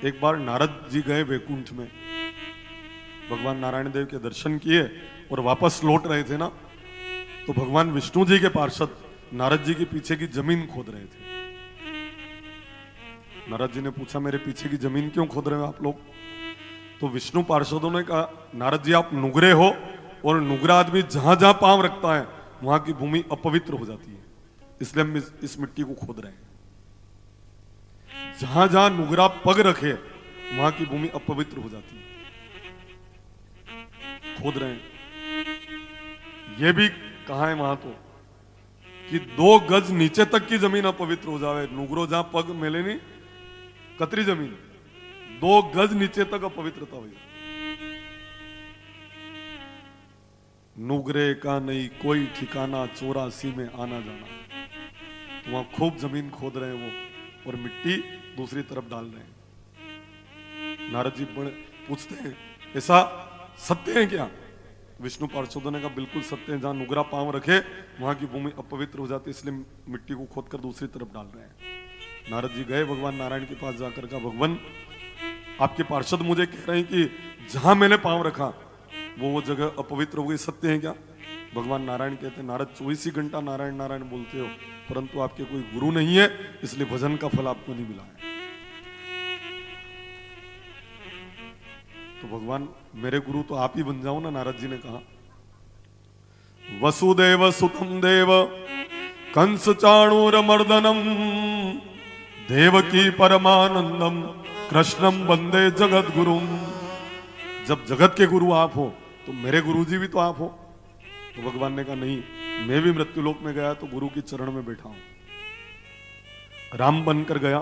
एक बार नारद जी गए वैकुंठ में, भगवान नारायण देव के दर्शन किए और वापस लौट रहे थे ना, तो भगवान विष्णु जी के पार्षद नारद जी के पीछे की जमीन खोद रहे थे। नारद जी ने पूछा, मेरे पीछे की जमीन क्यों खोद रहे हो आप लोग? तो विष्णु पार्षदों ने कहा, नारद जी आप नुगरे हो और नुगरा आदमी जहां जहां पांव रखता है वहां की भूमि अपवित्र हो जाती है, इसलिए हम इस मिट्टी को खोद रहे हैं। जहां जहां नुगरा पग रखे वहां की भूमि अपवित्र हो जाती है, खोद रहे हैं। यह भी कहा है वहां तो कि 2 गज नीचे तक की जमीन अपवित्र हो जावे, नुगरो जहां पग मेले नहीं कतरी जमीन 2 गज नीचे तक अपवित्रता हुई। नुगरे का नहीं कोई ठिकाना, 84 में आना जाना। तो वहां खूब जमीन खोद रहे हैं वो और मिट्टी दूसरी तरफ डाल रहे हैं। नारद जी बड़े पूछते हैं, ऐसा सत्य है क्या? विष्णु पार्षदों ने कहा, बिल्कुल सत्य है। जहां नुगरा पांव रखे वहां की भूमि अपवित्र हो जाती है, इसलिए मिट्टी को खोदकर दूसरी तरफ डाल रहे हैं। नारद जी गए भगवान नारायण के पास, जाकर कहा, भगवान आपके पार्षद मुझे कह रहे हैं कि जहां मैंने पांव रखा वो जगह अपवित्र हो गई, सत्य है क्या? भगवान नारायण कहते हैं, नारद 24 ही घंटा नारायण नारायण बोलते हो, परंतु आपके कोई गुरु नहीं है, इसलिए भजन का फल आपको नहीं मिला है। तो भगवान मेरे गुरु तो आप ही बन जाओ ना। नारद जी ने कहा, वसुदेव सुतम देव कंस चाणूर मर्दनम देवकी परमानंदम कृष्णम वंदे जगत गुरुम। जब जगत के गुरु आप हो तो मेरे गुरु जी भी तो आप हो। तो भगवान ने कहा, नहीं, मैं भी मृत्युलोक में गया तो गुरु की चरण में बैठा हूं। राम बनकर गया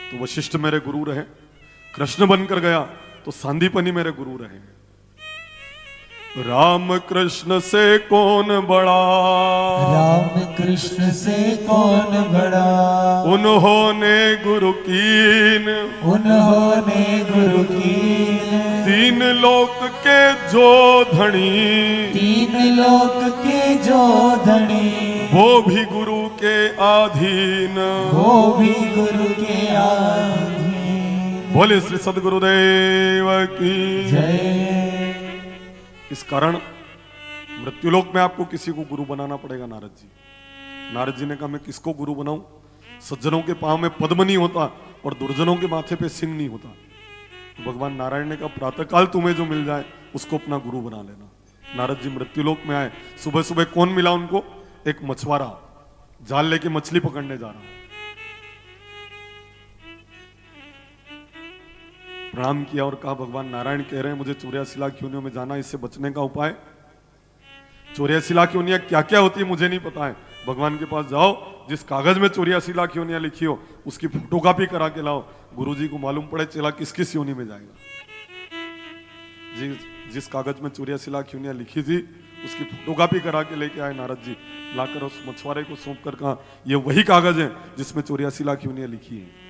तो वशिष्ठ मेरे गुरु रहे, कृष्ण बनकर गया तो सांदीपनि मेरे गुरु रहे। राम कृष्ण से कौन बड़ा, राम कृष्ण से कौन बड़ा, उन्होंने गुरु कीन, उन्होंने गुरु कीन, 3 लोक के जो धनी, 3 लोक के जो धनी, वो भी गुरु के अधीन, वो भी गुरु के अधीन। बोले श्री सदगुरुदेव की जय। इस कारण मृत्युलोक में आपको किसी को गुरु बनाना पड़ेगा। नारद जी, नारद जी ने कहा, मैं किसको गुरु बनाऊं? सज्जनों के पांव में पद्म नहीं होता और दुर्जनों के माथे पे सिंह नहीं होता। तो भगवान नारायण ने कहा, प्रातःकाल तुम्हें जो मिल जाए उसको अपना गुरु बना लेना। नारद जी मृत्युलोक में आए, सुबह सुबह कौन मिला उनको? एक मछुआरा जाल लेके मछली पकड़ने जा रहा। प्रणाम किया और कहा, भगवान नारायण कह रहे हैं मुझे 84 लाख योनियों में जाना, इससे बचने का उपाय? 84 लाख योनियां क्या क्या होती है मुझे नहीं पता है। भगवान के पास जाओ, जिस कागज में 84 लाख योनियां लिखी हो उसकी फोटोकॉपी करा के लाओ, गुरुजी को मालूम पड़े चला किस किस योनि में जाएगा। जिस कागज में 84 लाख योनियां लिखी थी उसकी फोटोकॉपी करा के लेके आए नारद जी, लाकर उस मछुआरे को सौंप कर कहा, ये वही कागज है जिसमें 84 लाख योनियां लिखी है।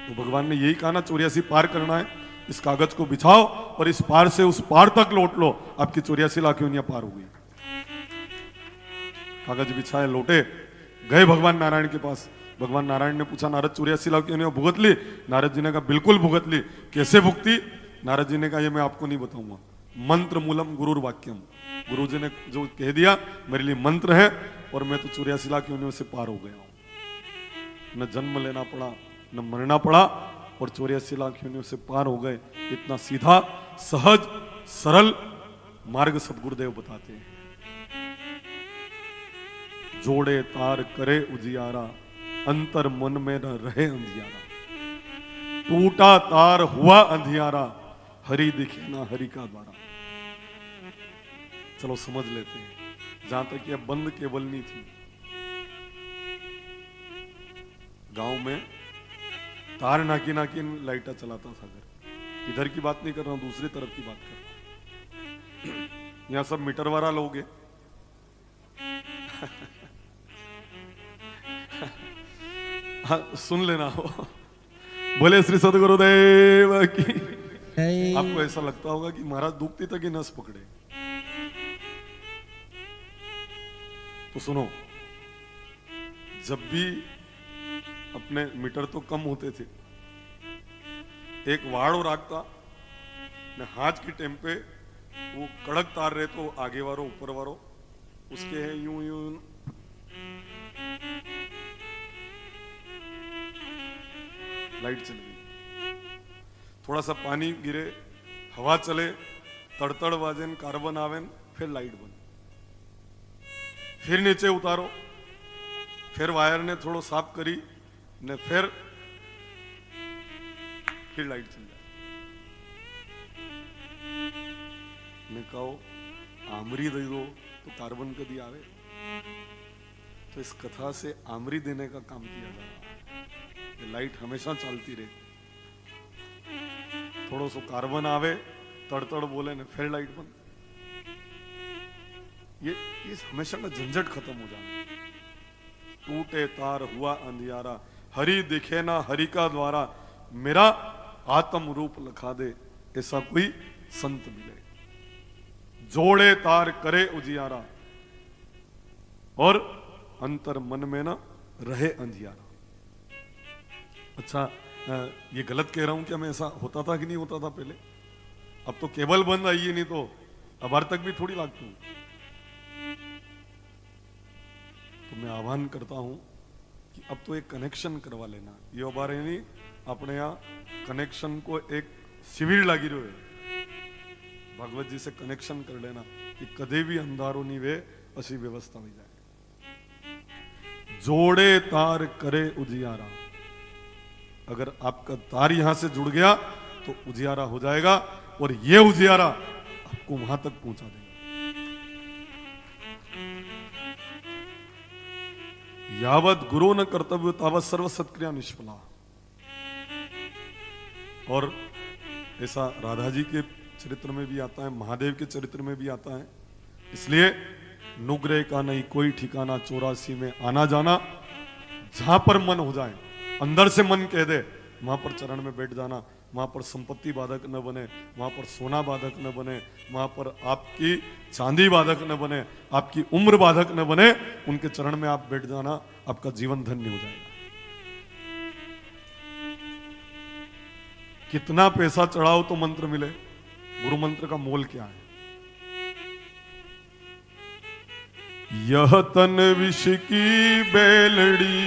तो भगवान ने यही कहा ना, 84 पार करना है, इस कागज को बिछाओ और इस पार से उस पार तक लौट लो, आपकी 84 लाख योनियां पार हो गई। कागज बिछाए, लौटे, गए भगवान नारायण के पास। भगवान नारायण ने पूछा, नारद 84 लाख योनियां भुगत ली? नारद जी ने कहा, बिल्कुल भुगत ली। कैसे भुगती? नारद जी ने कहा, ये मैं आपको नहीं बताऊंगा, मंत्र मूलम गुरुर वाक्यम। गुरु जी ने जो कह दिया मेरे लिए मंत्र है और मैं तो 84 लाख योनियों से पार हो गया हूं। न जन्म लेना पड़ा न मरना पड़ा और 84 लाख योनियों से पार हो गए। इतना सीधा सहज सरल मार्ग सदगुरुदेव बताते हैं। जोड़े तार करे उजियारा, अंतर मन में न रहे अंधियारा। टूटा तार हुआ अंधियारा, हरि दिखे ना हरि का द्वारा। चलो समझ लेते हैं। जहां तक यह बंद केवलनी थी, गांव में तार नाकी नाकी लाइटा चलाता था घर। इधर की बात नहीं कर रहा हूं, दूसरी तरफ की बात कर रहा हूं। यहां सब मीटर वाला लोग हैं। हाँ, सुन लेना हो। बोले श्री सदगुरुदेव की। आपको ऐसा लगता होगा कि महाराज दुखती तक ही नस पकड़े। तो सुनो, जब भी अपने मीटर तो कम होते थे, एक वाड़ो राखता ने हाथ की टेम पे वो कड़क तार रहे तो आगे वारो ऊपर वारो उसके है यूं यूं लाइट चल गई। थोड़ा सा पानी गिरे, हवा चले, तड़तड़ वाजेन, कार्बन आवेन, फिर लाइट बंद। फिर नीचे उतारो, फिर वायर ने थोड़ो साफ करी ने फिर लाइट चल जाए। मैं कहो आमरी दे दो तो कार्बन कदी आवे। तो इस कथा से आमरी देने का काम किया जा रहा है। लाइट हमेशा चलती रहे, थोड़ो सो कार्बन आवे, तड़तड़ बोले ने फिर लाइट बंद। ये हमेशा का झंझट खत्म हो जाना। टूटे तार हुआ अंधियारा, हरि दिखे ना हरि का द्वारा, मेरा आत्म रूप लखा दे, ऐसा कोई संत मिले। जोड़े तार करे उजियारा और अंतर मन में ना रहे अंधियारा। अच्छा, ये गलत कह रहा हूं क्या? मैं ऐसा होता था कि नहीं होता था पहले? अब तो केबल बंद आई है, नहीं तो अबार तक भी थोड़ी लागती हूं। तो मैं आह्वान करता हूं कि अब तो एक कनेक्शन करवा लेना। ये अबार है नहीं, अपने यहाँ कनेक्शन को एक शिविर लागी रहो है, भगवत जी से कनेक्शन कर लेना कि कदे भी अंधारो नहीं वे असी व्यवस्था हो जाए। जोड़े तार करे उजियारा, अगर आपका तार यहां से जुड़ गया तो उजियारा हो जाएगा और ये उजियारा आपको वहां तक पहुंचा देगा। यावत गुरु न कर्तव्य तावत सर्व सत्क्रिया निष्फला। और ऐसा राधा जी के चरित्र में भी आता है, महादेव के चरित्र में भी आता है। इसलिए नुग्रह का नहीं कोई ठिकाना, 84 में आना जाना। जहां पर मन हो जाए, अंदर से मन कह दे, वहां पर चरण में बैठ जाना। वहां पर संपत्ति बाधक न बने, वहां पर सोना बाधक न बने, वहां पर आपकी चांदी बाधक न बने, आपकी उम्र बाधक न बने। उनके चरण में आप बैठ जाना, आपका जीवन धन्य हो जाएगा। कितना पैसा चढ़ाओ तो मंत्र मिले, गुरु मंत्र का मोल क्या है? यह तन विष की बेलड़ी,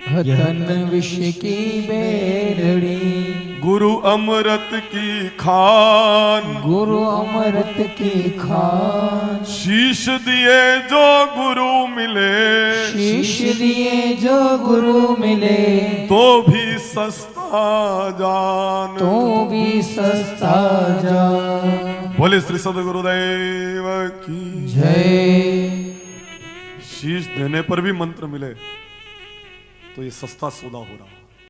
तन विष की बेलड़ी, गुरु अमृत की खान, गुरु अमृत की खान। शीश दिए जो गुरु मिले, शीश दिए जो गुरु मिले, तो भी सस्ता जान, तो भी सस्ता जान। बोले श्री सद्गुरुदेव की जय। शीश देने पर भी मंत्र मिले तो ये सस्ता सौदा हो रहा।